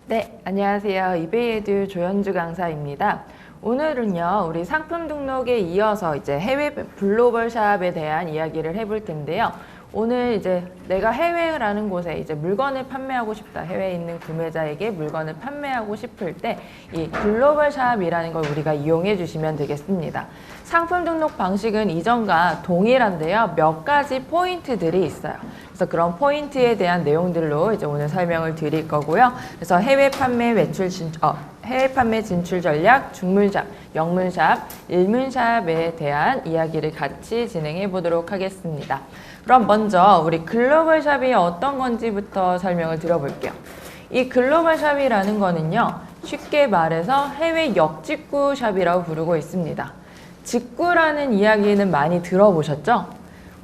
네, 안녕하세요. 이베이에듀 조현주 강사입니다. 오늘은요, 우리 상품 등록에 이어서 이제 해외 글로벌 샵에 대한 이야기를 해볼 텐데요. 오늘 이제 내가 해외라는 곳에 이제 물건을 판매하고 싶다. 해외에 있는 구매자에게 물건을 판매하고 싶을 때 이 글로벌 샵이라는 걸 우리가 이용해 주시면 되겠습니다. 상품 등록 방식은 이전과 동일한데요. 몇 가지 포인트들이 있어요. 그래서 그런 포인트에 대한 내용들로 이제 오늘 설명을 드릴 거고요. 그래서 해외 판매 진출 전략, 중문샵, 영문샵, 일문샵에 대한 이야기를 같이 진행해 보도록 하겠습니다. 그럼 먼저 우리 글로벌 샵이 어떤 건지부터 설명을 드려볼게요. 이 글로벌 샵이라는 거는요, 쉽게 말해서 해외 역직구 샵이라고 부르고 있습니다. 직구라는 이야기는 많이 들어보셨죠?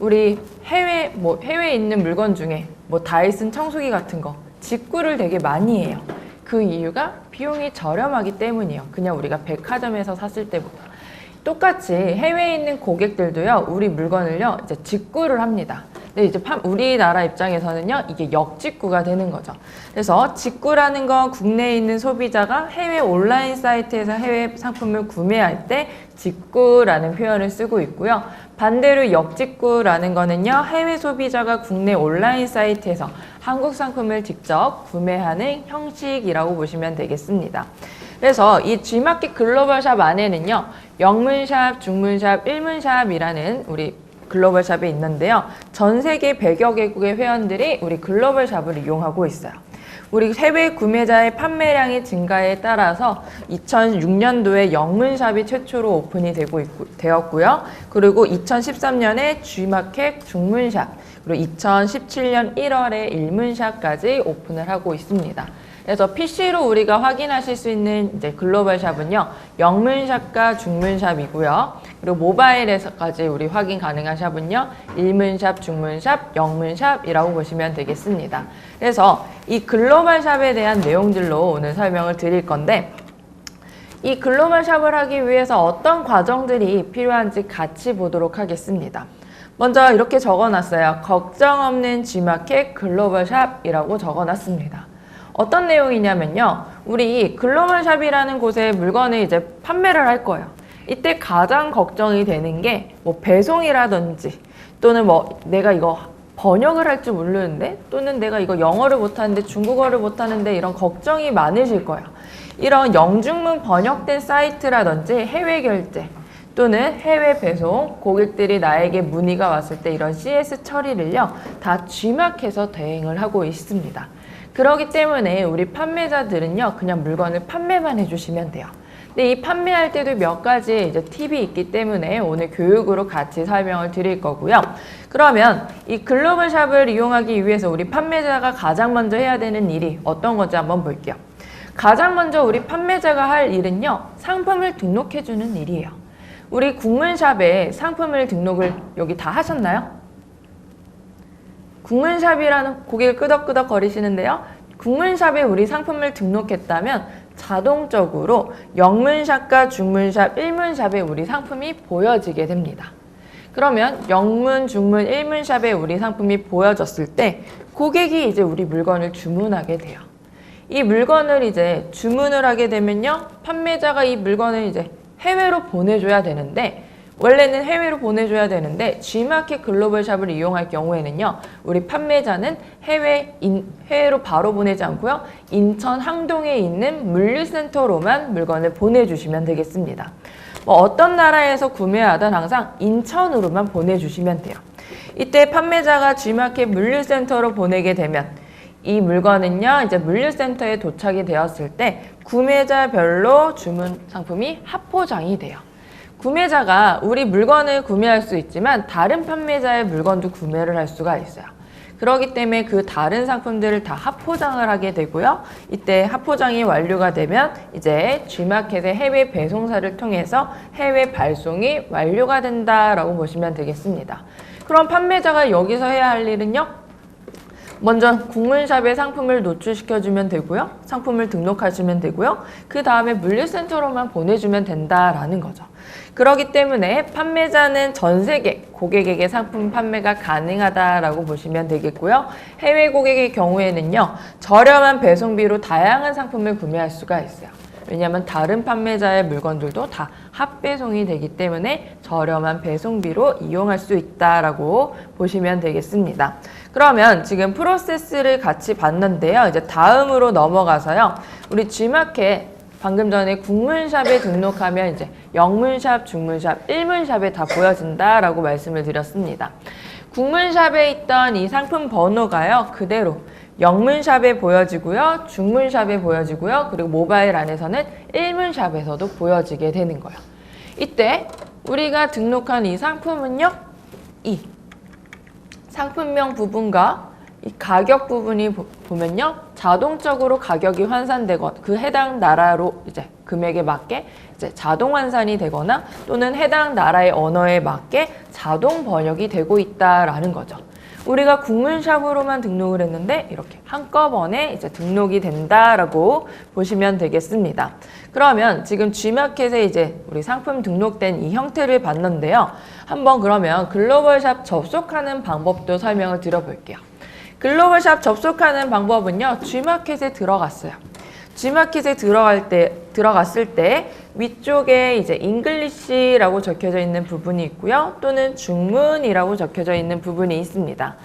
우리 해외에 있는 물건 중에 다이슨 청소기 같은 거 직구를 되게 많이 해요. 그 이유가 비용이 저렴하기 때문이에요. 그냥 우리가 백화점에서 샀을 때보다. 똑같이 해외에 있는 고객들도요, 우리 물건을요, 이제 직구를 합니다. 근데 이제 우리나라 입장에서는요, 이게 역직구가 되는 거죠. 그래서 직구라는 건 국내에 있는 소비자가 해외 온라인 사이트에서 해외 상품을 구매할 때 직구라는 표현을 쓰고 있고요. 반대로 역직구라는 거는요, 해외 소비자가 국내 온라인 사이트에서 한국 상품을 직접 구매하는 형식이라고 보시면 되겠습니다. 그래서 이 G마켓 글로벌 샵 안에는요, 영문샵, 중문샵, 일문샵이라는 우리 글로벌 샵이 있는데요. 전 세계 100여 개국의 회원들이 우리 글로벌 샵을 이용하고 있어요. 우리 해외 구매자의 판매량의 증가에 따라서 2006년도에 영문샵이 최초로 오픈이 되었고요. 그리고 2013년에 G마켓 중문샵, 그리고 2017년 1월에 일문샵까지 오픈을 하고 있습니다. 그래서 PC로 우리가 확인하실 수 있는 이제 글로벌 샵은요, 영문샵과 중문샵이고요. 그리고 모바일에서까지 우리 확인 가능한 샵은요, 일문샵, 중문샵, 영문샵이라고 보시면 되겠습니다. 그래서 이 글로벌 샵에 대한 내용들로 오늘 설명을 드릴 건데, 이 글로벌 샵을 하기 위해서 어떤 과정들이 필요한지 같이 보도록 하겠습니다. 먼저 이렇게 적어놨어요. 걱정 없는 G마켓 글로벌 샵이라고 적어놨습니다. 어떤 내용이냐면요, 우리 글로벌 샵이라는 곳에 물건을 이제 판매를 할 거예요. 이때 가장 걱정이 되는 게 배송이라든지, 또는 내가 이거 번역을 할 줄 모르는데, 또는 내가 이거 영어를 못하는데 중국어를 못하는데, 이런 걱정이 많으실 거예요. 이런 영중문 번역된 사이트라든지 해외 결제 또는 해외 배송, 고객들이 나에게 문의가 왔을 때 이런 CS 처리를요, 다 G마켓에서 대행을 하고 있습니다. 그렇기 때문에 우리 판매자들은요, 그냥 물건을 판매만 해주시면 돼요. 근데 이 판매할 때도 몇 가지 이제 팁이 있기 때문에 오늘 교육으로 같이 설명을 드릴 거고요. 그러면 이 글로벌 샵을 이용하기 위해서 우리 판매자가 가장 먼저 해야 되는 일이 어떤 건지 한번 볼게요. 가장 먼저 우리 판매자가 할 일은요, 상품을 등록해주는 일이에요. 우리 국문샵에 상품을 등록을 여기 다 하셨나요? 국문샵이라는 고개를 끄덕끄덕 거리시는데요. 국문샵에 우리 상품을 등록했다면 자동적으로 영문샵과 중문샵, 일문샵에 우리 상품이 보여지게 됩니다. 그러면 영문, 중문, 일문샵에 우리 상품이 보여졌을 때 고객이 이제 우리 물건을 주문하게 돼요. 이 물건을 이제 주문을 하게 되면요, 판매자가 이 물건을 이제 해외로 보내줘야 되는데, 원래는 해외로 보내줘야 되는데 G마켓 글로벌 샵을 이용할 경우에는요, 우리 판매자는 해외로 바로 보내지 않고요, 인천 항동에 있는 물류센터로만 물건을 보내주시면 되겠습니다. 어떤 나라에서 구매하든 항상 인천으로만 보내주시면 돼요. 이때 판매자가 G마켓 물류센터로 보내게 되면 이 물건은요, 이제 물류센터에 도착이 되었을 때 구매자별로 주문 상품이 합포장이 돼요. 구매자가 우리 물건을 구매할 수 있지만 다른 판매자의 물건도 구매를 할 수가 있어요. 그렇기 때문에 그 다른 상품들을 다 합포장을 하게 되고요. 이때 합포장이 완료가 되면 이제 G마켓의 해외 배송사를 통해서 해외 발송이 완료가 된다라고 보시면 되겠습니다. 그럼 판매자가 여기서 해야 할 일은요, 먼저 국문샵에 상품을 노출시켜주면 되고요. 상품을 등록하시면 되고요. 그 다음에 물류센터로만 보내주면 된다라는 거죠. 그렇기 때문에 판매자는 전 세계 고객에게 상품 판매가 가능하다라고 보시면 되겠고요. 해외 고객의 경우에는요. 저렴한 배송비로 다양한 상품을 구매할 수가 있어요. 왜냐하면 다른 판매자의 물건들도 다 합배송이 되기 때문에 저렴한 배송비로 이용할 수 있다라고 보시면 되겠습니다. 그러면 지금 프로세스를 같이 봤는데요. 이제 다음으로 넘어가서요. 우리 G마켓 방금 전에 국문샵에 등록하면 이제 영문샵, 중문샵, 일문샵에 다 보여진다라고 말씀을 드렸습니다. 국문샵에 있던 이 상품 번호가요. 그대로 영문샵에 보여지고요. 중문샵에 보여지고요. 그리고 모바일 안에서는 일문샵에서도 보여지게 되는 거예요. 이때 우리가 등록한 이 상품은요. 이 상품명 부분과 이 가격 부분이 보면요. 자동적으로 가격이 환산되거나 그 해당 나라로 이제 금액에 맞게 이제 자동 환산이 되거나 또는 해당 나라의 언어에 맞게 자동 번역이 되고 있다라는 거죠. 우리가 국문샵으로만 등록을 했는데 이렇게 한꺼번에 이제 등록이 된다라고 보시면 되겠습니다. 그러면 지금 G마켓에 이제 우리 상품 등록된 이 형태를 봤는데요. 한번 그러면 글로벌샵 접속하는 방법도 설명을 드려볼게요. 글로벌샵 접속하는 방법은요. G마켓에 들어갔어요. G마켓에 들어갔을 때 위쪽에 이제 잉글리시라고 적혀져 있는 부분이 있고요. 또는 중문이라고 적혀져 있는 부분이 있습니다.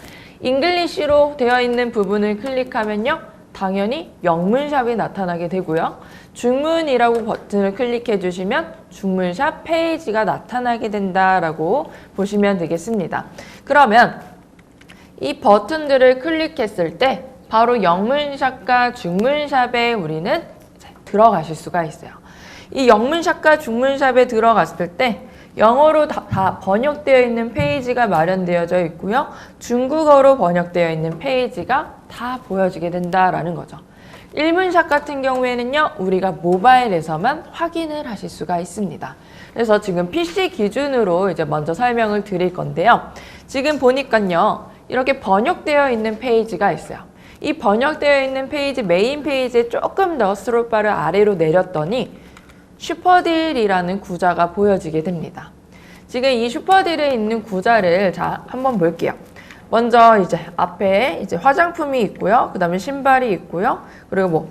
잉글리시로 되어 있는 부분을 클릭하면요. 당연히 영문샵이 나타나게 되고요. 중문이라고 버튼을 클릭해 주시면 중문샵 페이지가 나타나게 된다라고 보시면 되겠습니다. 그러면 이 버튼들을 클릭했을 때 바로 영문샵과 중문샵에 우리는 들어가실 수가 있어요. 이 영문샵과 중문샵에 들어갔을 때 영어로 다 번역되어 있는 페이지가 마련되어져 있고요. 중국어로 번역되어 있는 페이지가 다 보여지게 된다라는 거죠. 일문샵 같은 경우에는요. 우리가 모바일에서만 확인을 하실 수가 있습니다. 그래서 지금 PC 기준으로 이제 먼저 설명을 드릴 건데요. 지금 보니까요. 이렇게 번역되어 있는 페이지가 있어요. 이 번역되어 있는 페이지, 메인 페이지에 조금 더 스크롤바를 아래로 내렸더니 슈퍼딜이라는 구자가 보여지게 됩니다. 지금 이 슈퍼딜에 있는 구자를 한번 볼게요. 먼저 이제 앞에 이제 화장품이 있고요. 그 다음에 신발이 있고요. 그리고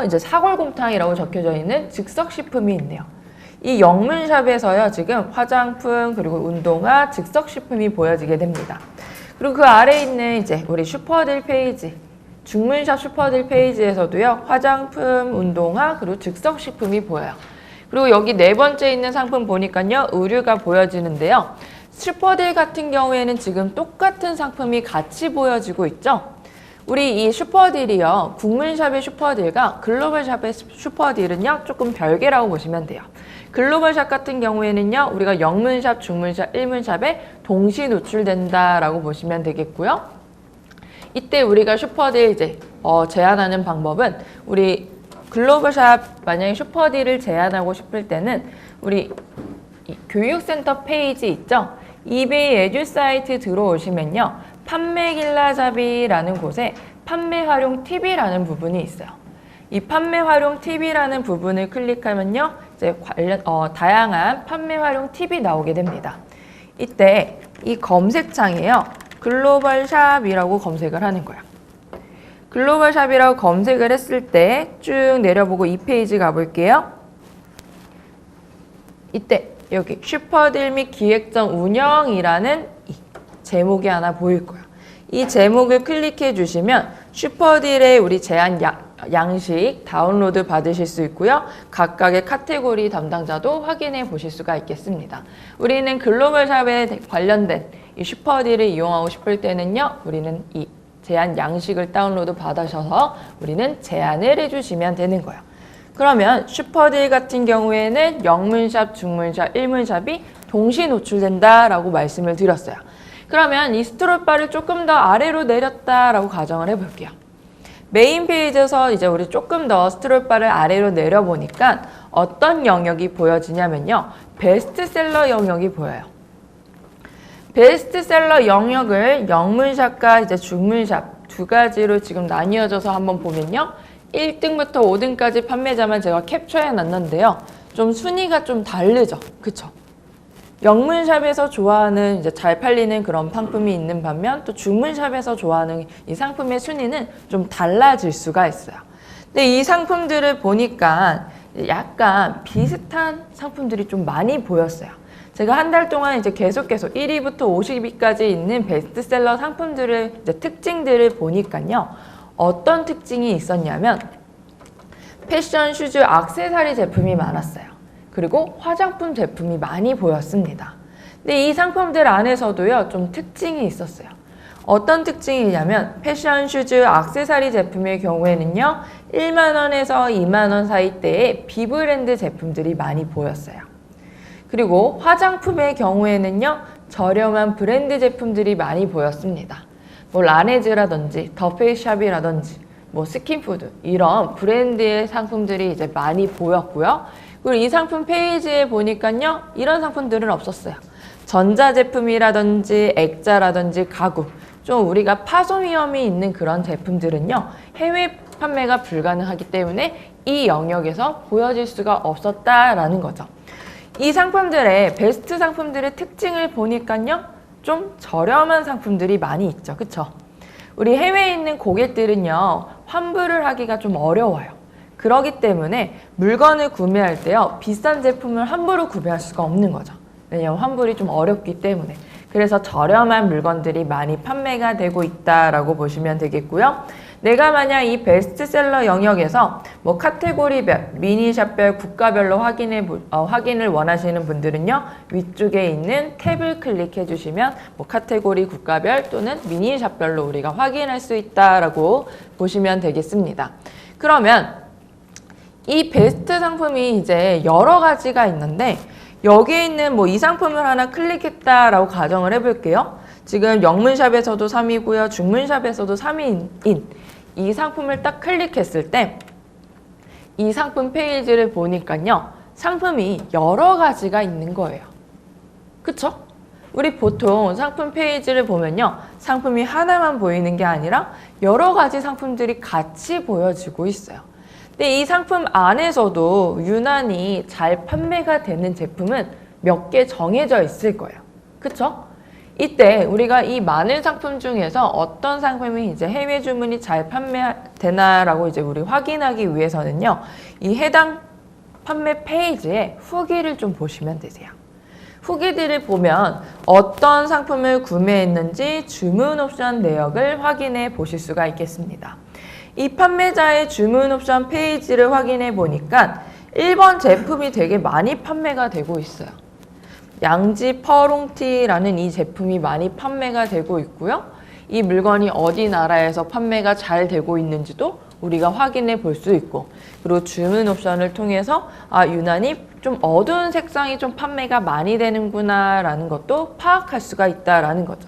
이제 사골곰탕이라고 적혀져 있는 즉석식품이 있네요. 이 영문샵에서요, 지금 화장품, 그리고 운동화, 즉석식품이 보여지게 됩니다. 그리고 그 아래에 있는 이제 우리 슈퍼딜 페이지, 중문샵 슈퍼딜 페이지에서도요, 화장품, 운동화, 그리고 즉석식품이 보여요. 그리고 여기 네 번째 있는 상품 보니까요, 의류가 보여지는데요. 슈퍼딜 같은 경우에는 지금 똑같은 상품이 같이 보여지고 있죠. 우리 이 슈퍼딜이요, 국문샵의 슈퍼딜과 글로벌샵의 슈퍼딜은요, 조금 별개라고 보시면 돼요. 글로벌샵 같은 경우에는요, 우리가 영문샵, 중문샵, 일문샵에 동시 노출된다라고 보시면 되겠고요. 이때 우리가 슈퍼딜 이제 제한하는 방법은 우리 글로벌샵 만약에 슈퍼딜을 제한하고 싶을 때는 우리 이 교육센터 페이지 있죠? 이베이 에듀 사이트 들어오시면요. 판매길라잡이라는 곳에 판매 활용 팁이라는 부분이 있어요. 이 판매 활용 팁이라는 부분을 클릭하면요. 이제 다양한 판매 활용 팁이 나오게 됩니다. 이때 이 검색창에요. 글로벌샵이라고 검색을 하는 거예요. 글로벌샵이라고 검색을 했을 때 쭉 내려보고 이 페이지 가볼게요. 이때 여기 슈퍼딜 및 기획전 운영이라는 이 제목이 하나 보일 거예요. 이 제목을 클릭해 주시면 슈퍼딜의 우리 제한 양식 다운로드 받으실 수 있고요. 각각의 카테고리 담당자도 확인해 보실 수가 있겠습니다. 우리는 글로벌샵에 관련된 이 슈퍼딜을 이용하고 싶을 때는요. 우리는 이 제한 양식을 다운로드 받으셔서 우리는 제한을 해주시면 되는 거예요. 그러면 슈퍼딜 같은 경우에는 영문샵, 중문샵, 일문샵이 동시 노출된다라고 말씀을 드렸어요. 그러면 이 스크롤바를 조금 더 아래로 내렸다라고 가정을 해볼게요. 메인 페이지에서 이제 우리 조금 더 스크롤바를 아래로 내려보니까 어떤 영역이 보여지냐면요. 베스트셀러 영역이 보여요. 베스트셀러 영역을 영문샵과 이제 중문샵 두 가지로 지금 나뉘어져서 한번 보면요. 1등부터 5등까지 판매자만 제가 캡처해 놨는데요. 좀 순위가 좀 다르죠. 그쵸? 영문샵에서 좋아하는 이제 잘 팔리는 그런 상품이 있는 반면 또 중문샵에서 좋아하는 이 상품의 순위는 좀 달라질 수가 있어요. 근데 이 상품들을 보니까 약간 비슷한 상품들이 좀 많이 보였어요. 제가 한 달 동안 이제 계속해서 1위부터 50위까지 있는 베스트셀러 상품들을 이제 특징들을 보니까요. 어떤 특징이 있었냐면 패션, 슈즈, 액세서리 제품이 많았어요. 그리고 화장품 제품이 많이 보였습니다. 근데 이 상품들 안에서도요, 좀 특징이 있었어요. 어떤 특징이냐면 패션, 슈즈, 액세서리 제품의 경우에는요, 1만 원에서 2만 원 사이대의 비브랜드 제품들이 많이 보였어요. 그리고 화장품의 경우에는요, 저렴한 브랜드 제품들이 많이 보였습니다. 뭐 라네즈라든지 더페이샵이라든지 뭐 스킨푸드 이런 브랜드의 상품들이 이제 많이 보였고요. 그리고 이 상품 페이지에 보니까요, 이런 상품들은 없었어요. 전자제품이라든지 액자라든지 가구, 좀 우리가 파손 위험이 있는 그런 제품들은요, 해외 판매가 불가능하기 때문에 이 영역에서 보여질 수가 없었다라는 거죠. 이 상품들의 베스트 상품들의 특징을 보니까요, 좀 저렴한 상품들이 많이 있죠. 그쵸? 우리 해외에 있는 고객들은요, 환불을 하기가 좀 어려워요. 그렇기 때문에 물건을 구매할 때요, 비싼 제품을 함부로 구매할 수가 없는 거죠. 왜냐하면 환불이 좀 어렵기 때문에. 그래서 저렴한 물건들이 많이 판매가 되고 있다라고 보시면 되겠고요. 내가 만약 이 베스트셀러 영역에서 뭐 카테고리별, 미니샵별, 국가별로 확인을 원하시는 분들은요, 위쪽에 있는 탭을 클릭해 주시면 뭐 카테고리, 국가별 또는 미니샵별로 우리가 확인할 수 있다라고 보시면 되겠습니다. 그러면 이 베스트 상품이 이제 여러 가지가 있는데 여기에 있는 뭐 이 상품을 하나 클릭했다라고 가정을 해볼게요. 지금 영문샵에서도 3위고요. 중문샵에서도 3위인 이 상품을 딱 클릭했을 때 이 상품 페이지를 보니까요. 상품이 여러 가지가 있는 거예요. 그쵸? 우리 보통 상품 페이지를 보면요. 상품이 하나만 보이는 게 아니라 여러 가지 상품들이 같이 보여지고 있어요. 근데 이 상품 안에서도 유난히 잘 판매가 되는 제품은 몇 개 정해져 있을 거예요. 그쵸? 이때 우리가 이 많은 상품 중에서 어떤 상품이 이제 해외 주문이 잘 판매되나라고 이제 우리 확인하기 위해서는요. 이 해당 판매 페이지에 후기를 좀 보시면 되세요. 후기들을 보면 어떤 상품을 구매했는지 주문 옵션 내역을 확인해 보실 수가 있겠습니다. 이 판매자의 주문 옵션 페이지를 확인해 보니까 1번 제품이 되게 많이 판매가 되고 있어요. 양지 퍼롱티라는 이 제품이 많이 판매가 되고 있고요. 이 물건이 어디 나라에서 판매가 잘 되고 있는지도 우리가 확인해 볼 수 있고, 그리고 주문 옵션을 통해서 유난히 좀 어두운 색상이 좀 판매가 많이 되는구나 라는 것도 파악할 수가 있다라는 거죠.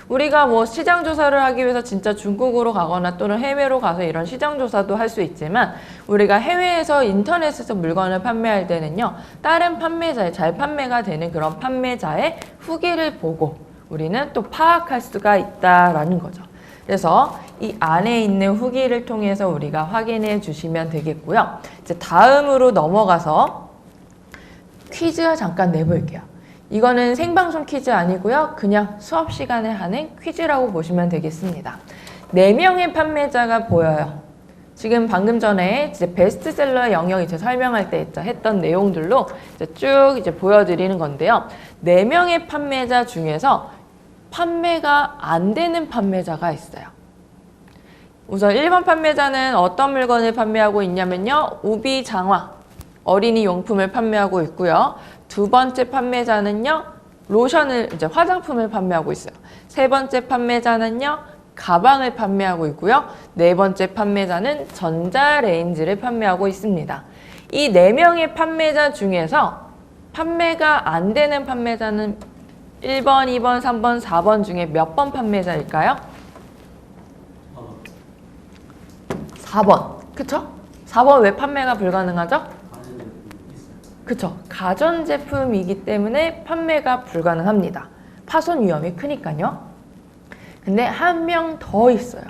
우리가 뭐 시장 조사를 하기 위해서 진짜 중국으로 가거나 또는 해외로 가서 이런 시장 조사도 할 수 있지만 우리가 해외에서 인터넷에서 물건을 판매할 때는요. 다른 판매자의 잘 판매가 되는 그런 판매자의 후기를 보고 우리는 또 파악할 수가 있다라는 거죠. 그래서 이 안에 있는 후기를 통해서 우리가 확인해 주시면 되겠고요. 이제 다음으로 넘어가서 퀴즈 잠깐 내볼게요. 이거는 생방송 퀴즈 아니고요. 그냥 수업 시간에 하는 퀴즈라고 보시면 되겠습니다. 4명의 판매자가 보여요. 지금 방금 전에 이제 베스트셀러 영역 이제 설명할 때 했던 내용들로 이제 쭉 이제 보여드리는 건데요. 4명의 판매자 중에서 판매가 안 되는 판매자가 있어요. 우선 1번 판매자는 어떤 물건을 판매하고 있냐면요. 우비 장화, 어린이 용품을 판매하고 있고요. 두 번째 판매자는요. 로션을, 이제 화장품을 판매하고 있어요. 세 번째 판매자는요. 가방을 판매하고 있고요. 네 번째 판매자는 전자레인지를 판매하고 있습니다. 이 4명의 판매자 중에서 판매가 안 되는 판매자는 1번, 2번, 3번, 4번 중에 몇 번 판매자일까요? 4번. 그쵸? 4번 왜 판매가 불가능하죠? 그쵸? 가전제품이기 때문에 판매가 불가능합니다. 파손 위험이 크니까요. 근데 한 명 더 있어요.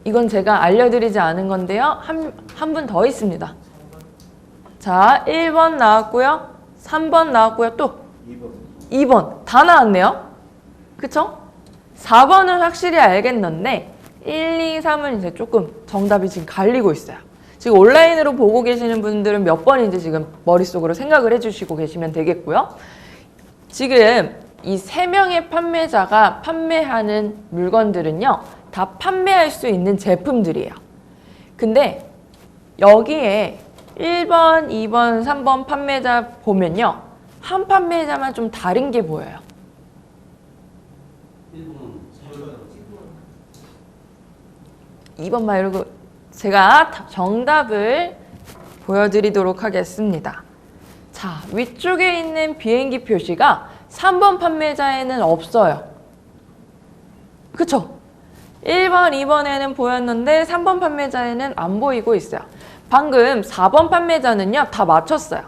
이건 제가 알려드리지 않은 건데요. 한 분 더 있습니다. 자, 1번 나왔고요. 3번 나왔고요. 또 2번. 다 나왔네요. 그쵸? 4번은 확실히 알겠는데 1, 2, 3은 이제 조금 정답이 지금 갈리고 있어요. 지금 온라인으로 보고 계시는 분들은 몇 번인지 지금 머릿속으로 생각을 해주시고 계시면 되겠고요. 지금 이 3명의 판매자가 판매하는 물건들은요, 다 판매할 수 있는 제품들이에요. 근데 여기에 1번, 2번, 3번 판매자 보면요, 한 판매자만 좀 다른 게 보여요. 2번 말고 제가 정답을 보여드리도록 하겠습니다. 자, 위쪽에 있는 비행기 표시가 3번 판매자에는 없어요. 그쵸? 1번, 2번에는 보였는데 3번 판매자에는 안 보이고 있어요. 방금 4번 판매자는요, 다 맞췄어요.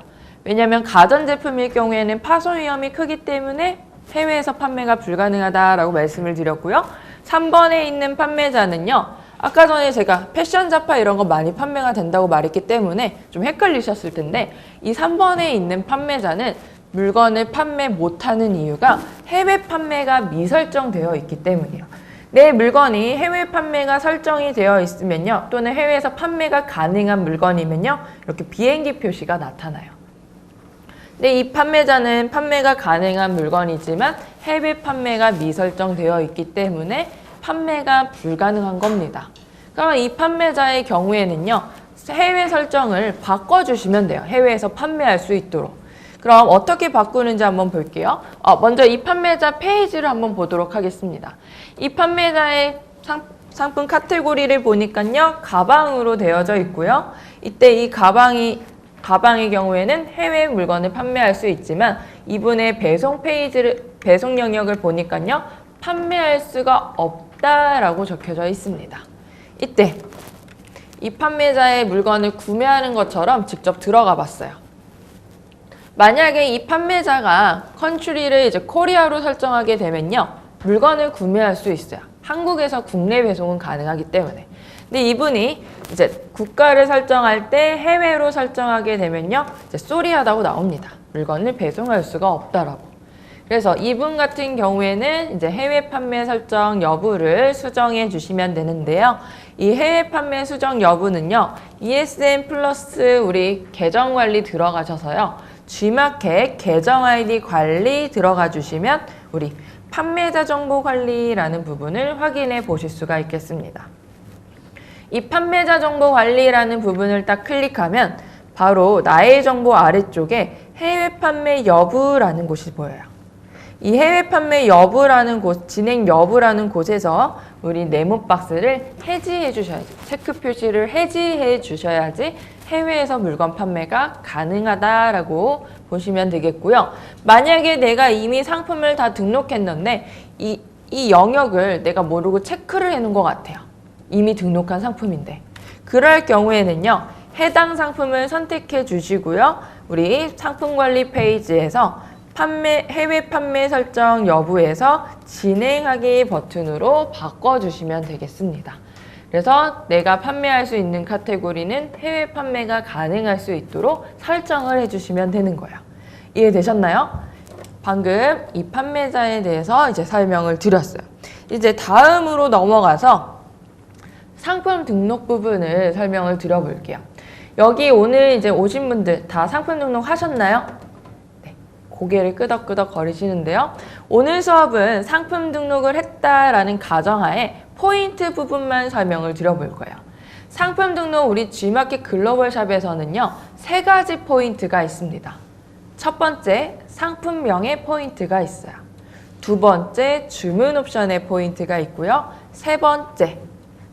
왜냐하면 가전제품일 경우에는 파손 위험이 크기 때문에 해외에서 판매가 불가능하다라고 말씀을 드렸고요. 3번에 있는 판매자는요, 아까 전에 제가 패션 잡화 이런 거 많이 판매가 된다고 말했기 때문에 좀 헷갈리셨을 텐데, 이 3번에 있는 판매자는 물건을 판매 못하는 이유가 해외 판매가 미설정되어 있기 때문이에요. 내 물건이 해외 판매가 설정이 되어 있으면요, 또는 해외에서 판매가 가능한 물건이면요, 이렇게 비행기 표시가 나타나요. 근데 이 판매자는 판매가 가능한 물건이지만 해외 판매가 미설정되어 있기 때문에 판매가 불가능한 겁니다. 그럼 이 판매자의 경우에는요, 해외 설정을 바꿔주시면 돼요. 해외에서 판매할 수 있도록. 그럼 어떻게 바꾸는지 한번 볼게요. 먼저 이 판매자 페이지를 한번 보도록 하겠습니다. 이 판매자의 상품 카테고리를 보니까요, 가방으로 되어져 있고요. 이때 이 가방의 경우에는 해외 물건을 판매할 수 있지만 이분의 배송 영역을 보니까요, 판매할 수가 없다라고 적혀져 있습니다. 이때 이 판매자의 물건을 구매하는 것처럼 직접 들어가 봤어요. 만약에 이 판매자가 컨트리를 이제 코리아로 설정하게 되면요, 물건을 구매할 수 있어요. 한국에서 국내 배송은 가능하기 때문에. 근데 이분이 이제 국가를 설정할 때 해외로 설정하게 되면요, 이제 쏘리하다고 나옵니다. 물건을 배송할 수가 없다라고. 그래서 이분 같은 경우에는 이제 해외 판매 설정 여부를 수정해 주시면 되는데요. 이 해외 판매 수정 여부는요, ESN 플러스 우리 계정 관리 들어가셔서요, G마켓 계정 아이디 관리 들어가 주시면 우리 판매자 정보 관리라는 부분을 확인해 보실 수가 있겠습니다. 이 판매자 정보 관리라는 부분을 딱 클릭하면 바로 나의 정보 아래쪽에 해외 판매 여부라는 곳이 보여요. 이 해외 판매 여부라는 곳, 진행 여부라는 곳에서 우리 네모 박스를 해지해 주셔야지, 체크 표시를 해지해 주셔야지 해외에서 물건 판매가 가능하다라고 보시면 되겠고요. 만약에 내가 이미 상품을 다 등록했는데 이 영역을 내가 모르고 체크를 해놓은 것 같아요. 이미 등록한 상품인데. 그럴 경우에는요, 해당 상품을 선택해 주시고요. 우리 상품관리 페이지에서 해외 판매 설정 여부에서 진행하기 버튼으로 바꿔주시면 되겠습니다. 그래서 내가 판매할 수 있는 카테고리는 해외 판매가 가능할 수 있도록 설정을 해주시면 되는 거예요. 이해되셨나요? 방금 이 판매자에 대해서 이제 설명을 드렸어요. 이제 다음으로 넘어가서 상품 등록 부분을 설명을 드려볼게요. 여기 오늘 이제 오신 분들 다 상품 등록 하셨나요? 네, 고개를 끄덕끄덕 거리시는데요. 오늘 수업은 상품 등록을 했다라는 가정하에 포인트 부분만 설명을 드려볼 거예요. 상품 등록 우리 G마켓 글로벌샵에서는요, 3가지 포인트가 있습니다. 첫 번째, 상품명의 포인트가 있어요. 두 번째, 주문 옵션의 포인트가 있고요. 세 번째,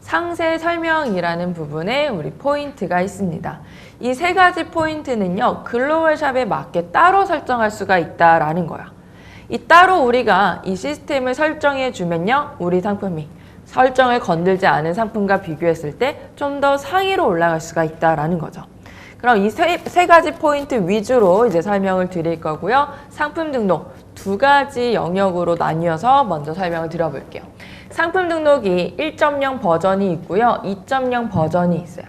상세 설명이라는 부분에 우리 포인트가 있습니다. 이 3가지 포인트는요, 글로벌샵에 맞게 따로 설정할 수가 있다라는 거예요. 이 따로 우리가 이 시스템을 설정해 주면요, 우리 상품이 설정을 건들지 않은 상품과 비교했을 때 좀 더 상위로 올라갈 수가 있다라는 거죠. 그럼 이 세 가지 포인트 위주로 이제 설명을 드릴 거고요. 상품 등록 두 가지 영역으로 나뉘어서 먼저 설명을 드려볼게요. 상품 등록이 1.0 버전이 있고요. 2.0 버전이 있어요.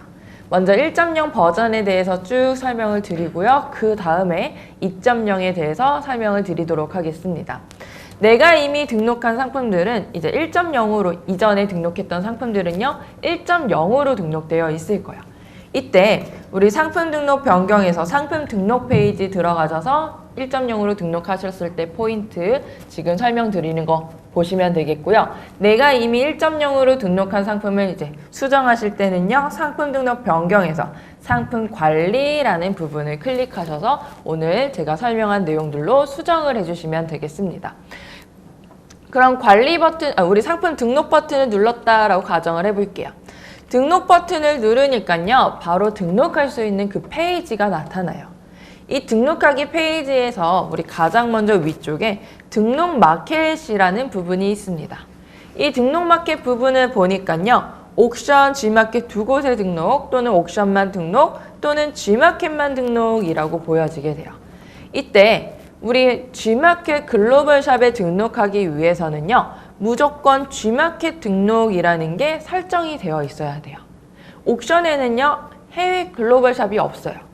먼저 1.0 버전에 대해서 쭉 설명을 드리고요. 그 다음에 2.0에 대해서 설명을 드리도록 하겠습니다. 내가 이미 등록한 상품들은 이제 1.0으로 이전에 등록했던 상품들은요. 1.0으로 등록되어 있을 거예요. 이때 우리 상품 등록 변경에서 상품 등록 페이지 들어가셔서 1.0으로 등록하셨을 때 포인트 지금 설명드리는 거 보시면 되겠고요. 내가 이미 1.0으로 등록한 상품을 이제 수정하실 때는요. 상품 등록 변경에서 상품 관리라는 부분을 클릭하셔서 오늘 제가 설명한 내용들로 수정을 해주시면 되겠습니다. 그럼 관리 버튼, 우리 상품 등록 버튼을 눌렀다라고 가정을 해볼게요. 등록 버튼을 누르니까요. 바로 등록할 수 있는 그 페이지가 나타나요. 이 등록하기 페이지에서 우리 가장 먼저 위쪽에 등록 마켓이라는 부분이 있습니다. 이 등록 마켓 부분을 보니까요. 옥션, G마켓 두 곳에 등록 또는 옥션만 등록 또는 G마켓만 등록이라고 보여지게 돼요. 이때 우리 G마켓 글로벌샵에 등록하기 위해서는요. 무조건 G마켓 등록이라는 게 설정이 되어 있어야 돼요. 옥션에는요. 해외 글로벌샵이 없어요.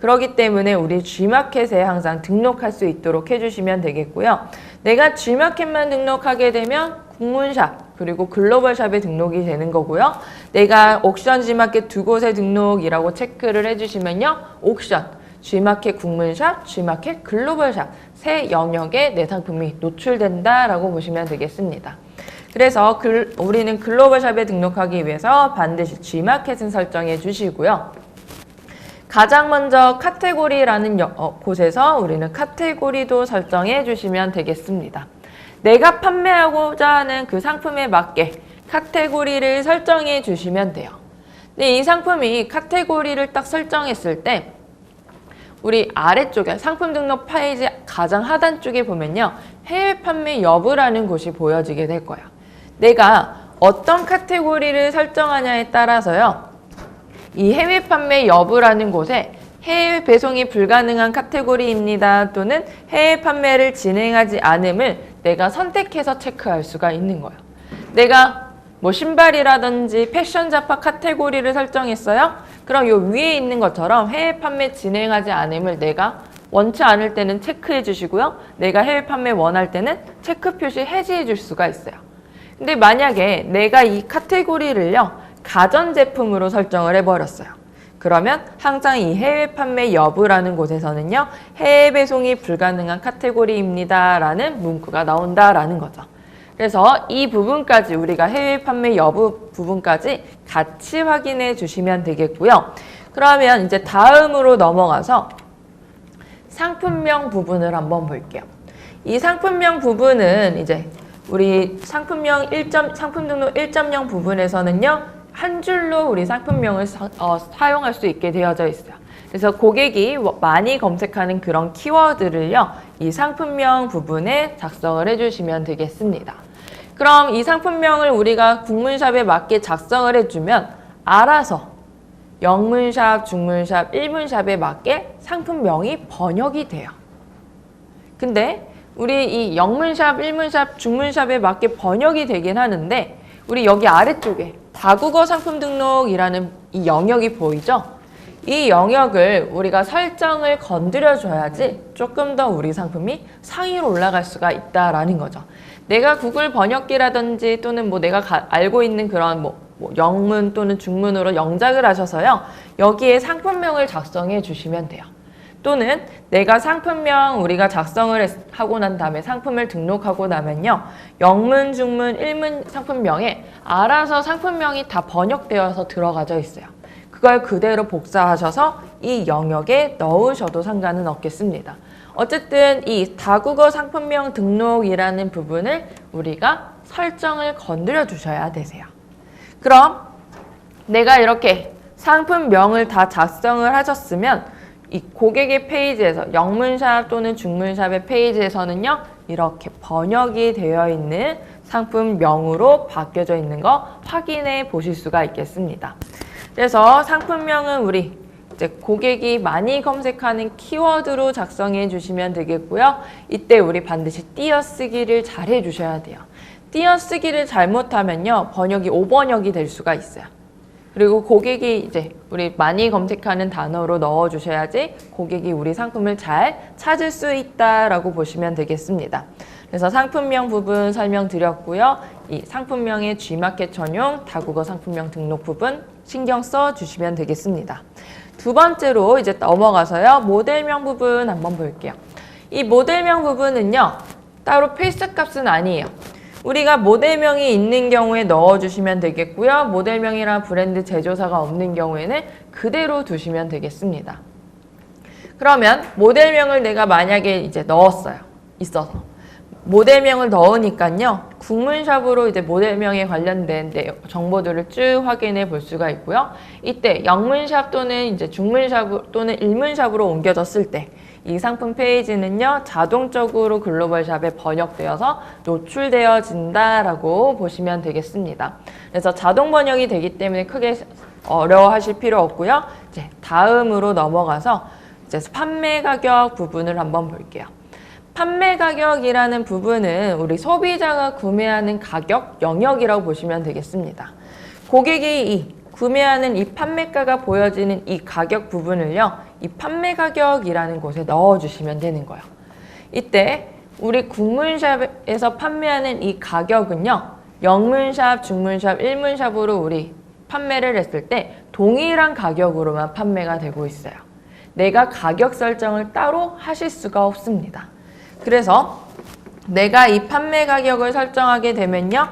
그렇기 때문에 우리 G마켓에 항상 등록할 수 있도록 해주시면 되겠고요. 내가 G마켓만 등록하게 되면 국문샵 그리고 글로벌샵에 등록이 되는 거고요. 내가 옥션, G마켓 두 곳에 등록이라고 체크를 해주시면요. 옥션, G마켓 국문샵, G마켓 글로벌샵 세 영역에 내 상품이 노출된다라고 보시면 되겠습니다. 그래서 우리는 글로벌샵에 등록하기 위해서 반드시 G마켓은 설정해 주시고요. 가장 먼저 카테고리라는 곳에서 우리는 카테고리도 설정해 주시면 되겠습니다. 내가 판매하고자 하는 그 상품에 맞게 카테고리를 설정해 주시면 돼요. 근데 이 상품이 카테고리를 딱 설정했을 때 우리 아래쪽에 상품 등록 페이지 가장 하단 쪽에 보면요. 해외 판매 여부라는 곳이 보여지게 될 거예요. 내가 어떤 카테고리를 설정하냐에 따라서요. 이 해외 판매 여부라는 곳에 해외 배송이 불가능한 카테고리입니다. 또는 해외 판매를 진행하지 않음을 내가 선택해서 체크할 수가 있는 거예요. 내가 뭐 신발이라든지 패션 잡화 카테고리를 설정했어요. 그럼 요 위에 있는 것처럼 해외 판매 진행하지 않음을 내가 원치 않을 때는 체크해 주시고요. 내가 해외 판매 원할 때는 체크 표시 해지해 줄 수가 있어요. 근데 만약에 내가 이 카테고리를요. 가전제품으로 설정을 해버렸어요. 그러면 항상 이 해외 판매 여부라는 곳에서는요. 해외 배송이 불가능한 카테고리입니다. 라는 문구가 나온다라는 거죠. 그래서 이 부분까지 우리가 해외 판매 여부 부분까지 같이 확인해 주시면 되겠고요. 그러면 이제 다음으로 넘어가서 상품명 부분을 한번 볼게요. 이 상품명 부분은 이제 우리 상품 등록 1.0 부분에서는요. 한 줄로 우리 상품명을 사용할 수 있게 되어져 있어요. 그래서 고객이 많이 검색하는 그런 키워드를요. 이 상품명 부분에 작성을 해주시면 되겠습니다. 그럼 이 상품명을 우리가 국문샵에 맞게 작성을 해주면 알아서 영문샵, 중문샵, 일문샵에 맞게 상품명이 번역이 돼요. 근데 우리 이 영문샵, 일문샵, 중문샵에 맞게 번역이 되긴 하는데 우리 여기 아래쪽에 다국어 상품 등록이라는 이 영역이 보이죠? 이 영역을 우리가 설정을 건드려줘야지 조금 더 우리 상품이 상위로 올라갈 수가 있다라는 거죠. 내가 구글 번역기라든지 또는 뭐 내가 알고 있는 그런 뭐 영문 또는 중문으로 영작을 하셔서요. 여기에 상품명을 작성해 주시면 돼요. 또는 내가 상품명 우리가 작성을 하고 난 다음에 상품을 등록하고 나면요. 영문, 중문, 일문 상품명에 알아서 상품명이 다 번역되어서 들어가져 있어요. 그걸 그대로 복사하셔서 이 영역에 넣으셔도 상관은 없겠습니다. 어쨌든 이 다국어 상품명 등록이라는 부분을 우리가 설정을 건드려 주셔야 되세요. 그럼 내가 이렇게 상품명을 다 작성을 하셨으면 이 고객의 페이지에서 영문샵 또는 중문샵의 페이지에서는요. 이렇게 번역이 되어 있는 상품명으로 바뀌어져 있는 거 확인해 보실 수가 있겠습니다. 그래서 상품명은 우리 이제 고객이 많이 검색하는 키워드로 작성해 주시면 되겠고요. 이때 우리 반드시 띄어쓰기를 잘 해주셔야 돼요. 띄어쓰기를 잘못하면요, 번역이 오번역이 될 수가 있어요. 그리고 고객이 이제 우리 많이 검색하는 단어로 넣어주셔야지 고객이 우리 상품을 잘 찾을 수 있다라고 보시면 되겠습니다. 그래서 상품명 부분 설명드렸고요. 이 상품명의 G마켓 전용 다국어 상품명 등록 부분 신경 써 주시면 되겠습니다. 두 번째로 이제 넘어가서요. 모델명 부분 한번 볼게요. 이 모델명 부분은요, 따로 필수 값은 아니에요. 우리가 모델명이 있는 경우에 넣어주시면 되겠고요. 모델명이랑 브랜드 제조사가 없는 경우에는 그대로 두시면 되겠습니다. 그러면 모델명을 내가 만약에 이제 넣었어요. 있어서. 모델명을 넣으니까요. 국문샵으로 이제 모델명에 관련된 정보들을 쭉 확인해 볼 수가 있고요. 이때 영문샵 또는 이제 중문샵 또는 일문샵으로 옮겨졌을 때 이 상품 페이지는요, 자동적으로 글로벌샵에 번역되어서 노출되어진다라고 보시면 되겠습니다. 그래서 자동 번역이 되기 때문에 크게 어려워하실 필요 없고요. 이제 다음으로 넘어가서 이제 판매 가격 부분을 한번 볼게요. 판매 가격이라는 부분은 우리 소비자가 구매하는 가격 영역이라고 보시면 되겠습니다. 고객이 구매하는 이 판매가가 보여지는 이 가격 부분을요, 이 판매 가격이라는 곳에 넣어주시면 되는 거예요. 이때 우리 국문샵에서 판매하는 이 가격은요, 영문샵, 중문샵, 일문샵으로 우리 판매를 했을 때 동일한 가격으로만 판매가 되고 있어요. 내가 가격 설정을 따로 하실 수가 없습니다. 그래서 내가 이 판매 가격을 설정하게 되면요,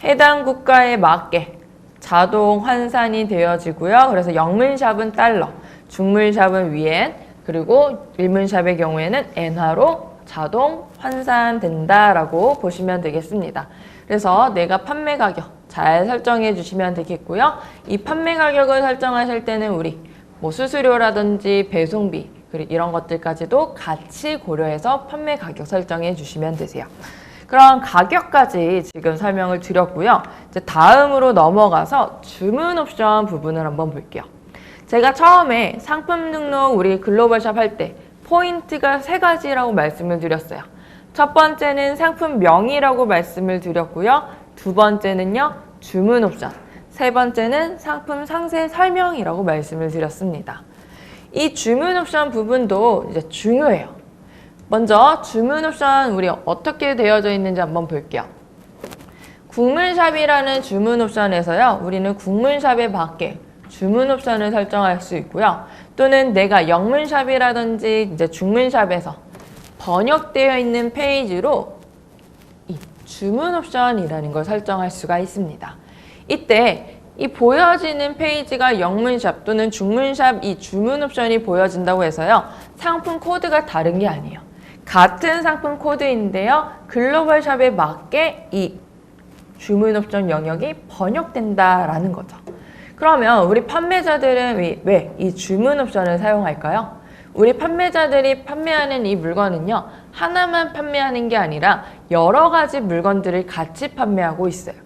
해당 국가에 맞게 자동 환산이 되어지고요. 그래서 영문샵은 달러, 중문샵은 위엔, 그리고 일문샵의 경우에는 엔화로 자동 환산된다라고 보시면 되겠습니다. 그래서 내가 판매 가격 잘 설정해 주시면 되겠고요. 이 판매 가격을 설정하실 때는 우리 뭐 수수료라든지 배송비, 그리고 이런 것들까지도 같이 고려해서 판매 가격 설정해 주시면 되세요. 그럼 가격까지 지금 설명을 드렸고요. 이제 다음으로 넘어가서 주문 옵션 부분을 한번 볼게요. 제가 처음에 상품 등록 우리 글로벌샵 할 때 포인트가 3가지라고 말씀을 드렸어요. 첫 번째는 상품명이라고 말씀을 드렸고요. 두 번째는요, 주문 옵션. 세 번째는 상품 상세 설명이라고 말씀을 드렸습니다. 이 주문 옵션 부분도 이제 중요해요. 먼저 주문 옵션 우리 어떻게 되어져 있는지 한번 볼게요. 국문샵이라는 주문 옵션에서요, 우리는 국문샵에 맞게 주문 옵션을 설정할 수 있고요. 또는 내가 영문샵이라든지 이제 중문샵에서 번역되어 있는 페이지로 이 주문 옵션이라는 걸 설정할 수가 있습니다. 이때 이 보여지는 페이지가 영문샵 또는 중문샵 이 주문 옵션이 보여진다고 해서요, 상품 코드가 다른 게 아니에요. 같은 상품 코드인데요, 글로벌샵에 맞게 이 주문 옵션 영역이 번역된다라는 거죠. 그러면 우리 판매자들은 왜 이 주문 옵션을 사용할까요? 우리 판매자들이 판매하는 이 물건은요, 하나만 판매하는 게 아니라 여러 가지 물건들을 같이 판매하고 있어요.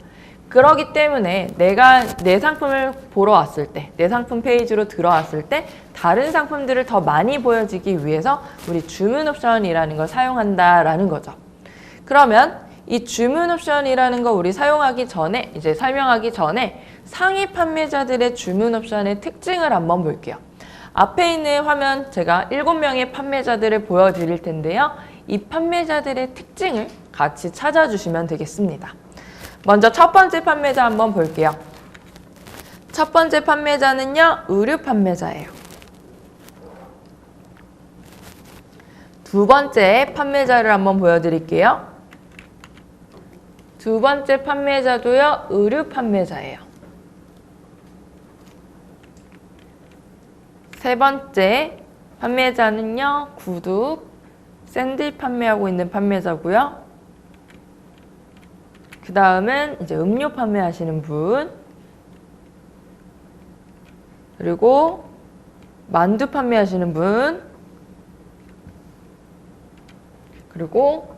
그렇기 때문에 내가 내 상품을 보러 왔을 때, 내 상품 페이지로 들어왔을 때 다른 상품들을 더 많이 보여지기 위해서 우리 주문 옵션이라는 걸 사용한다라는 거죠. 그러면 이 주문 옵션이라는 거 우리 사용하기 전에, 이제 설명하기 전에 상위 판매자들의 주문 옵션의 특징을 한번 볼게요. 앞에 있는 화면 제가 7명의 판매자들을 보여드릴 텐데요. 이 판매자들의 특징을 같이 찾아주시면 되겠습니다. 먼저 첫 번째 판매자 한번 볼게요. 첫 번째 판매자는요, 의류 판매자예요. 두 번째 판매자를 한번 보여드릴게요. 두 번째 판매자도요, 의류 판매자예요. 세 번째 판매자는요, 구두, 샌들 판매하고 있는 판매자고요. 그 다음은 이제 음료 판매하시는 분, 그리고 만두 판매하시는 분, 그리고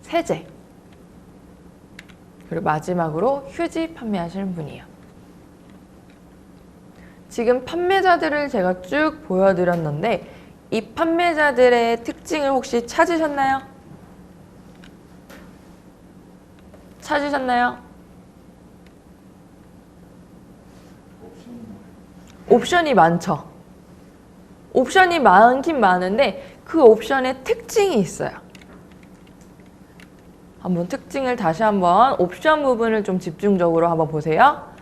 세제, 그리고 마지막으로 휴지 판매하시는 분이에요. 지금 판매자들을 제가 쭉 보여드렸는데 이 판매자들의 특징을 혹시 찾으셨나요? 찾으셨나요? 옵션이 많죠. 옵션이 많긴 많은데 그 옵션에 특징이 있어요. 한번 특징을 다시 한번 옵션 부분을 좀 집중적으로 한번 보세요.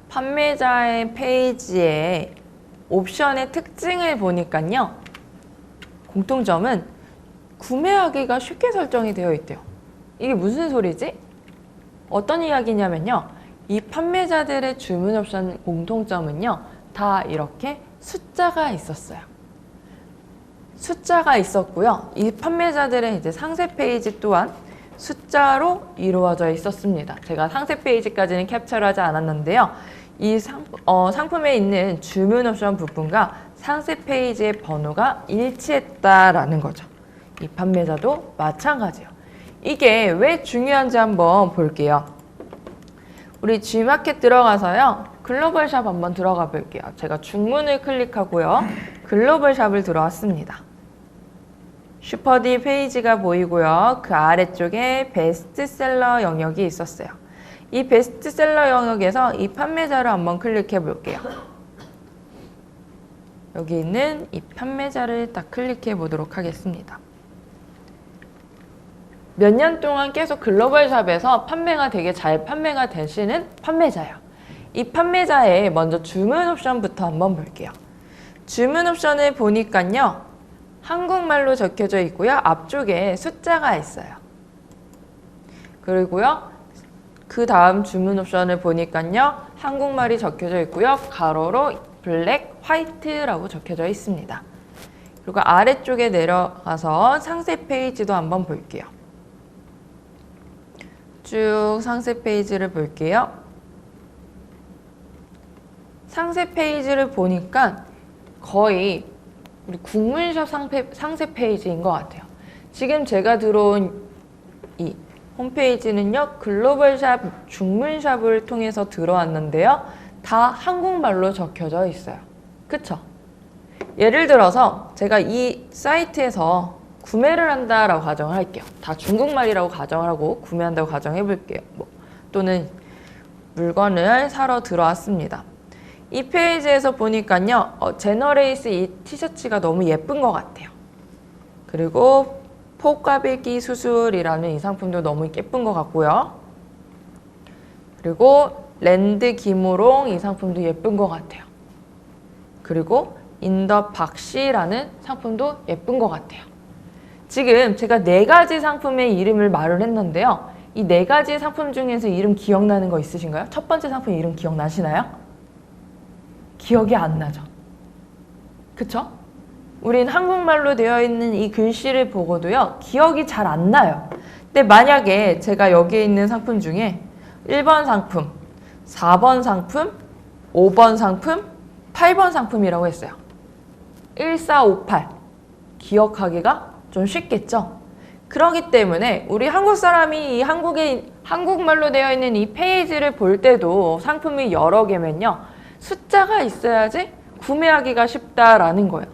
판매자의 페이지에 옵션의 특징을 보니까요. 공통점은 구매하기가 쉽게 설정이 되어 있대요. 이게 무슨 소리지? 어떤 이야기냐면요. 이 판매자들의 주문 옵션 공통점은요. 다 이렇게 숫자가 있었어요. 숫자가 있었고요. 이 판매자들의 이제 상세 페이지 또한 숫자로 이루어져 있었습니다. 제가 상세 페이지까지는 캡처를 하지 않았는데요. 이 상품에 있는 주문 옵션 부분과 상세 페이지의 번호가 일치했다라는 거죠. 이 판매자도 마찬가지예요. 이게 왜 중요한지 한번 볼게요. 우리 G마켓 들어가서요. 글로벌 샵 한번 들어가 볼게요. 제가 중문을 클릭하고요. 글로벌 샵을 들어왔습니다. 슈퍼디 페이지가 보이고요. 그 아래쪽에 베스트셀러 영역이 있었어요. 이 베스트셀러 영역에서 이 판매자를 한번 클릭해 볼게요. 여기 있는 이 판매자를 딱 클릭해 보도록 하겠습니다. 몇 년 동안 계속 글로벌 샵에서 판매가 되게 잘 판매가 되시는 판매자예요. 이 판매자의 먼저 주문 옵션부터 한번 볼게요. 주문 옵션을 보니까요. 한국말로 적혀져 있고요. 앞쪽에 숫자가 있어요. 그리고요. 그 다음 주문 옵션을 보니까요. 한국말이 적혀져 있고요. 가로로 블랙, 화이트라고 적혀져 있습니다. 그리고 아래쪽에 내려가서 상세 페이지도 한번 볼게요. 쭉 상세 페이지를 볼게요. 상세 페이지를 보니까 거의 우리 국문샵 상세 페이지인 것 같아요. 지금 제가 들어온 이 홈페이지는요. 글로벌샵, 중문샵을 통해서 들어왔는데요. 다 한국말로 적혀져 있어요. 그쵸? 예를 들어서 제가 이 사이트에서 구매를 한다라고 가정을 할게요. 다 중국말이라고 가정을 하고 구매한다고 가정해 볼게요. 또는 물건을 사러 들어왔습니다. 이 페이지에서 보니까요. 제너레이스 이 티셔츠가 너무 예쁜 것 같아요. 그리고 폭가베기 수술이라는 이 상품도 너무 예쁜 것 같고요. 그리고 랜드 기무롱 이 상품도 예쁜 것 같아요. 그리고 인더 박시라는 상품도 예쁜 것 같아요. 지금 제가 4가지 상품의 이름을 말을 했는데요. 이 4가지 상품 중에서 이름 기억나는 거 있으신가요? 첫 번째 상품 이름 기억나시나요? 기억이 안 나죠. 그쵸? 우린 한국말로 되어 있는 이 글씨를 보고도요. 기억이 잘 안 나요. 근데 만약에 제가 여기에 있는 상품 중에 1번 상품, 4번 상품, 5번 상품, 8번 상품이라고 했어요. 1458 기억하기가 좀 쉽겠죠? 그렇기 때문에 우리 한국 사람이 이 한국말로 되어 있는 이 페이지를 볼 때도 상품이 여러 개면요. 숫자가 있어야지 구매하기가 쉽다라는 거예요.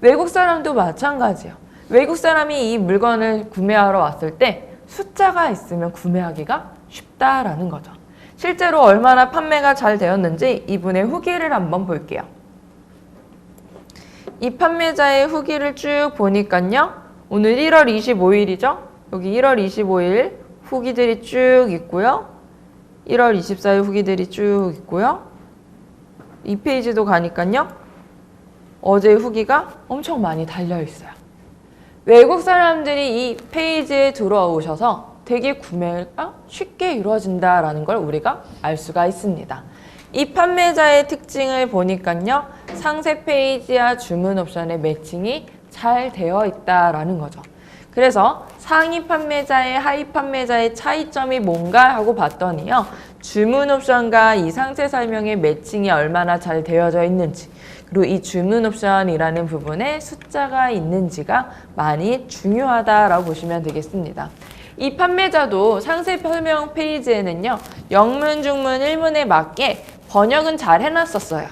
외국 사람도 마찬가지예요. 외국 사람이 이 물건을 구매하러 왔을 때 숫자가 있으면 구매하기가 쉽다라는 거죠. 실제로 얼마나 판매가 잘 되었는지 이분의 후기를 한번 볼게요. 이 판매자의 후기를 쭉 보니까요. 오늘 1월 25일이죠. 여기 1월 25일 후기들이 쭉 있고요. 1월 24일 후기들이 쭉 있고요. 이 페이지도 가니까요. 어제 후기가 엄청 많이 달려있어요. 외국 사람들이 이 페이지에 들어오셔서 되게 구매가 쉽게 이루어진다라는 걸 우리가 알 수가 있습니다. 이 판매자의 특징을 보니까요. 상세 페이지와 주문 옵션의 매칭이 잘 되어 있다라는 거죠. 그래서 상위 판매자의 하위 판매자의 차이점이 뭔가 하고 봤더니요. 주문 옵션과 이 상세 설명의 매칭이 얼마나 잘 되어져 있는지 그리고 이 주문 옵션이라는 부분에 숫자가 있는지가 많이 중요하다라고 보시면 되겠습니다. 이 판매자도 상세 설명 페이지에는요, 영문, 중문, 일문에 맞게 번역은 잘 해놨었어요.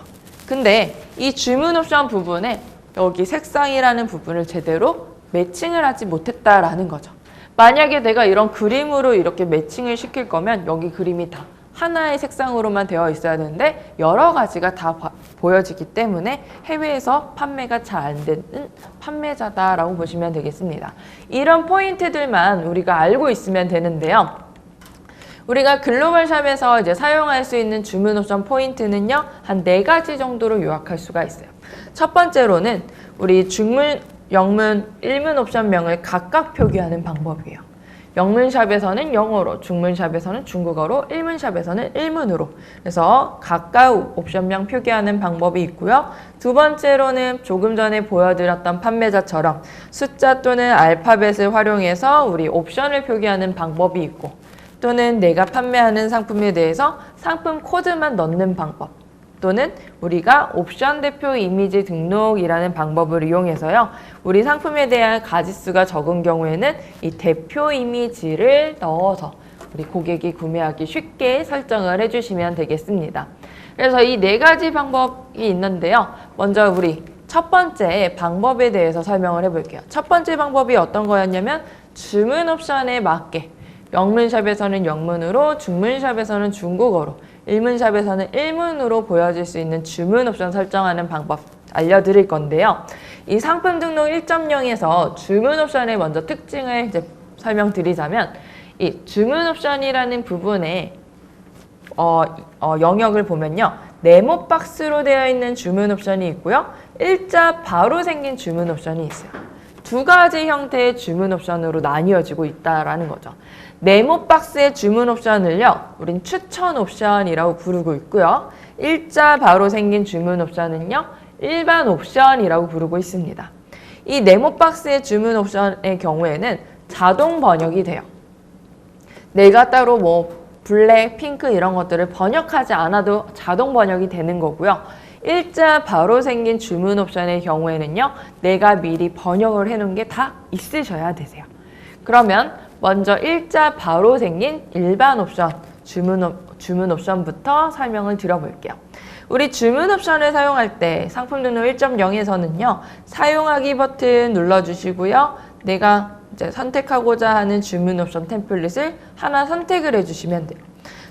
근데 이 주문 옵션 부분에 여기 색상이라는 부분을 제대로 매칭을 하지 못했다라는 거죠. 만약에 내가 이런 그림으로 이렇게 매칭을 시킬 거면 여기 그림이 다 하나의 색상으로만 되어 있어야 되는데 여러 가지가 다 보여지기 때문에 해외에서 판매가 잘 안 되는 판매자다라고 보시면 되겠습니다. 이런 포인트들만 우리가 알고 있으면 되는데요. 우리가 글로벌샵에서 이제 사용할 수 있는 주문 옵션 포인트는요, 한 4가지 정도로 요약할 수가 있어요. 첫 번째로는 우리 중문, 영문, 일문 옵션명을 각각 표기하는 방법이에요. 영문샵에서는 영어로, 중문샵에서는 중국어로, 일문샵에서는 일문으로. 그래서 각각 옵션명 표기하는 방법이 있고요. 두 번째로는 조금 전에 보여드렸던 판매자처럼 숫자 또는 알파벳을 활용해서 우리 옵션을 표기하는 방법이 있고, 또는 내가 판매하는 상품에 대해서 상품 코드만 넣는 방법, 또는 우리가 옵션 대표 이미지 등록이라는 방법을 이용해서요, 우리 상품에 대한 가짓수가 적은 경우에는 이 대표 이미지를 넣어서 우리 고객이 구매하기 쉽게 설정을 해주시면 되겠습니다. 그래서 이 4가지 방법이 있는데요. 먼저 우리 첫 번째 방법에 대해서 설명을 해볼게요. 첫 번째 방법이 어떤 거였냐면 주문 옵션에 맞게 영문샵에서는 영문으로, 중문샵에서는 중국어로, 일문샵에서는 일문으로 보여질 수 있는 주문 옵션 설정하는 방법 알려드릴 건데요. 이 상품 등록 1.0에서 주문 옵션의 먼저 특징을 이제 설명드리자면, 이 주문 옵션이라는 부분의 영역을 보면요, 네모 박스로 되어 있는 주문 옵션이 있고요, 일자 바로 생긴 주문 옵션이 있어요. 2가지 형태의 주문 옵션으로 나뉘어지고 있다라는 거죠. 네모 박스의 주문 옵션을요, 우린 추천 옵션이라고 부르고 있고요. 일자 바로 생긴 주문 옵션은요, 일반 옵션이라고 부르고 있습니다. 이 네모 박스의 주문 옵션의 경우에는 자동 번역이 돼요. 내가 따로 뭐 블랙, 핑크 이런 것들을 번역하지 않아도 자동 번역이 되는 거고요. 일자 바로 생긴 주문 옵션의 경우에는요, 내가 미리 번역을 해놓은 게 다 있으셔야 되세요. 그러면 먼저 일자 바로 생긴 일반 옵션, 주문 옵션부터 설명을 드려볼게요. 우리 주문 옵션을 사용할 때 상품 등록 1.0에서는요, 사용하기 버튼 눌러주시고요. 내가 이제 선택하고자 하는 주문 옵션 템플릿을 하나 선택을 해주시면 돼요.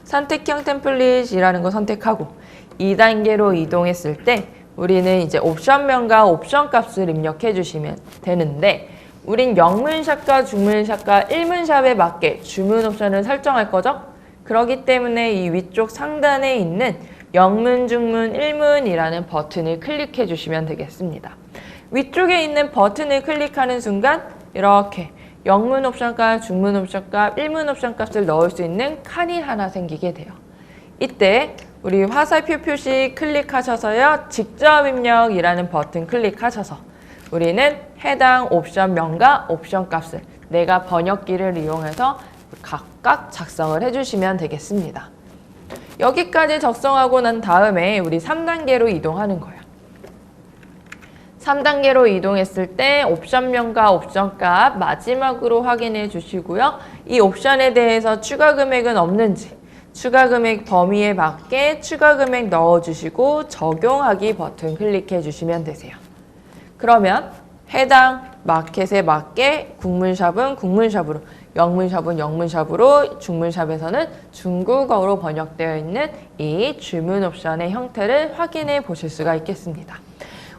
선택형 템플릿이라는 거 선택하고 2단계로 이동했을 때 우리는 이제 옵션명과 옵션 값을 입력해 주시면 되는데, 우린 영문샵과 중문샵과 일문샵에 맞게 주문 옵션을 설정할 거죠? 그렇기 때문에 이 위쪽 상단에 있는 영문, 중문, 일문이라는 버튼을 클릭해 주시면 되겠습니다. 위쪽에 있는 버튼을 클릭하는 순간 이렇게 영문 옵션 값, 중문 옵션 값, 일문 옵션 값을 넣을 수 있는 칸이 하나 생기게 돼요. 이때 우리 화살표 표시 클릭하셔서요, 직접 입력이라는 버튼 클릭하셔서 우리는 해당 옵션명과 옵션 값을 내가 번역기를 이용해서 각각 작성을 해주시면 되겠습니다. 여기까지 작성하고 난 다음에 우리 3단계로 이동하는 거예요. 3단계로 이동했을 때 옵션명과 옵션 값 마지막으로 확인해 주시고요. 이 옵션에 대해서 추가 금액은 없는지, 추가 금액 범위에 맞게 추가 금액 넣어주시고 적용하기 버튼 클릭해 주시면 되세요. 그러면 해당 마켓에 맞게 국문샵은 국문샵으로, 영문샵은 영문샵으로, 중문샵에서는 중국어로 번역되어 있는 이 주문 옵션의 형태를 확인해 보실 수가 있겠습니다.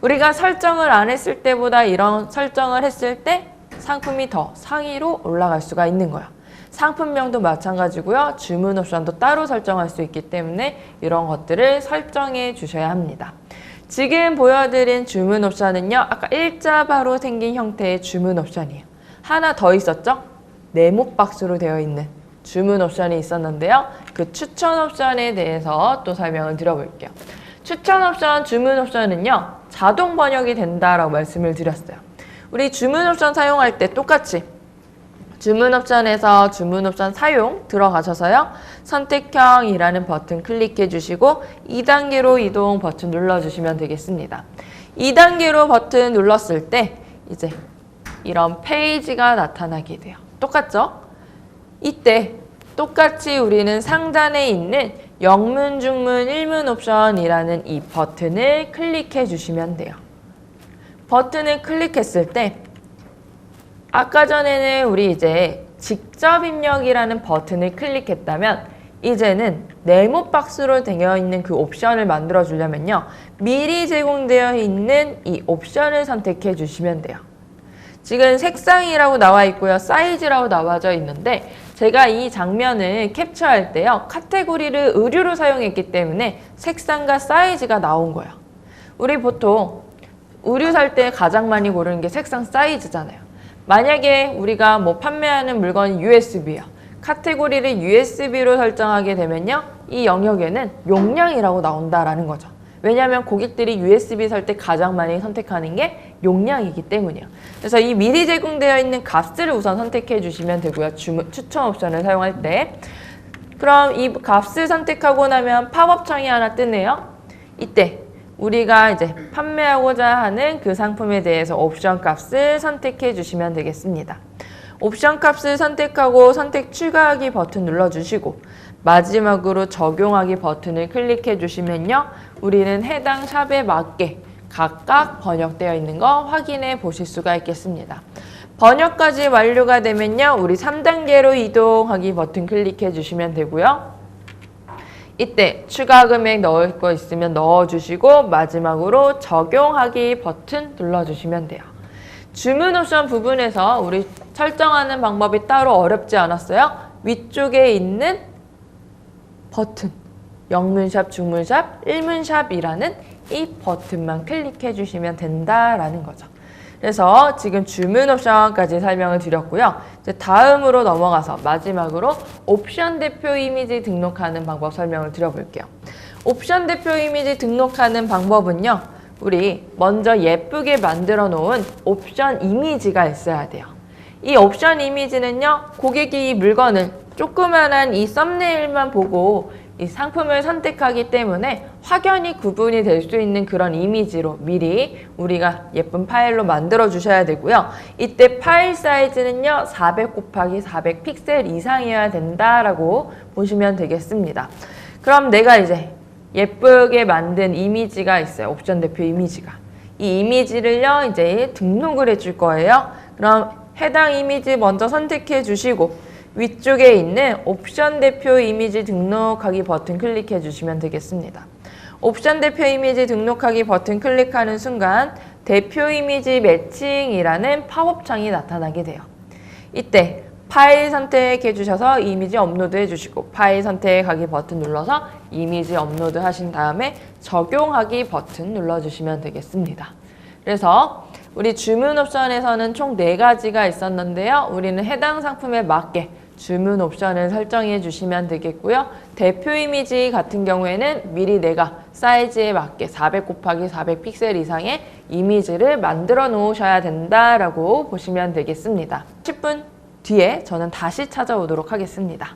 우리가 설정을 안 했을 때보다 이런 설정을 했을 때 상품이 더 상위로 올라갈 수가 있는 거예요. 상품명도 마찬가지고요. 주문 옵션도 따로 설정할 수 있기 때문에 이런 것들을 설정해 주셔야 합니다. 지금 보여드린 주문 옵션은요, 아까 일자 바로 생긴 형태의 주문 옵션이에요. 하나 더 있었죠? 네모 박스로 되어 있는 주문 옵션이 있었는데요. 그 추천 옵션에 대해서 또 설명을 드려볼게요. 추천 옵션, 주문 옵션은요, 자동 번역이 된다라고 말씀을 드렸어요. 우리 주문 옵션 사용할 때 똑같이 주문 옵션에서 주문 옵션 사용 들어가셔서요, 선택형이라는 버튼 클릭해 주시고 2단계로 이동 버튼 눌러주시면 되겠습니다. 2단계로 버튼 눌렀을 때 이제 이런 페이지가 나타나게 돼요. 똑같죠? 이때 똑같이 우리는 상단에 있는 영문, 중문, 일문 옵션이라는 이 버튼을 클릭해 주시면 돼요. 버튼을 클릭했을 때 아까 전에는 우리 이제 직접 입력이라는 버튼을 클릭했다면 이제는 네모 박스로 되어 있는 그 옵션을 만들어 주려면요. 미리 제공되어 있는 이 옵션을 선택해 주시면 돼요. 지금 색상이라고 나와 있고요. 사이즈라고 나와져 있는데 제가 이 장면을 캡처할 때요. 카테고리를 의류로 사용했기 때문에 색상과 사이즈가 나온 거예요. 우리 보통 의류 살 때 가장 많이 고르는 게 색상 사이즈잖아요. 만약에 우리가 뭐 판매하는 물건이 USB예요. 카테고리를 USB로 설정하게 되면요. 이 영역에는 용량이라고 나온다라는 거죠. 왜냐하면 고객들이 USB 살 때 가장 많이 선택하는 게 용량이기 때문이에요. 그래서 이 미리 제공되어 있는 값을 우선 선택해 주시면 되고요. 추천 옵션을 사용할 때. 그럼 이 값을 선택하고 나면 팝업 창이 하나 뜨네요. 이때 우리가 이제 판매하고자 하는 그 상품에 대해서 옵션 값을 선택해 주시면 되겠습니다. 옵션 값을 선택하고 선택 추가하기 버튼 눌러주시고 마지막으로 적용하기 버튼을 클릭해 주시면요. 우리는 해당 샵에 맞게 각각 번역되어 있는 거 확인해 보실 수가 있겠습니다. 번역까지 완료가 되면요. 우리 3단계로 이동하기 버튼 클릭해 주시면 되고요. 이때 추가 금액 넣을 거 있으면 넣어주시고 마지막으로 적용하기 버튼 눌러주시면 돼요. 주문 옵션 부분에서 우리 설정하는 방법이 따로 어렵지 않았어요. 위쪽에 있는 버튼, 영문샵, 중문샵, 일문샵이라는 이 버튼만 클릭해 주시면 된다라는 거죠. 그래서 지금 주문 옵션까지 설명을 드렸고요. 이제 다음으로 넘어가서 마지막으로 옵션 대표 이미지 등록하는 방법 설명을 드려볼게요. 옵션 대표 이미지 등록하는 방법은요. 우리 먼저 예쁘게 만들어 놓은 옵션 이미지가 있어야 돼요. 이 옵션 이미지는요. 고객이 이 물건을 조그만한 이 썸네일만 보고 이 상품을 선택하기 때문에 확연히 구분이 될 수 있는 그런 이미지로 미리 우리가 예쁜 파일로 만들어 주셔야 되고요. 이때 파일 사이즈는요. 400 곱하기 400 픽셀 이상이어야 된다라고 보시면 되겠습니다. 그럼 내가 이제 예쁘게 만든 이미지가 있어요. 옵션 대표 이미지가. 이 이미지를요. 이제 등록을 해줄 거예요. 그럼 해당 이미지 먼저 선택해 주시고 위쪽에 있는 옵션 대표 이미지 등록하기 버튼 클릭해 주시면 되겠습니다. 옵션 대표 이미지 등록하기 버튼 클릭하는 순간 대표 이미지 매칭이라는 팝업 창이 나타나게 돼요. 이때 파일 선택해 주셔서 이미지 업로드해 주시고 파일 선택하기 버튼 눌러서 이미지 업로드 하신 다음에 적용하기 버튼 눌러주시면 되겠습니다. 그래서 우리 주문 옵션에서는 총 4가지가 있었는데요. 우리는 해당 상품에 맞게 주문 옵션을 설정해 주시면 되겠고요. 대표 이미지 같은 경우에는 미리 내가 사이즈에 맞게 400 곱하기 400 픽셀 이상의 이미지를 만들어 놓으셔야 된다라고 보시면 되겠습니다. 10분 뒤에 저는 다시 찾아오도록 하겠습니다.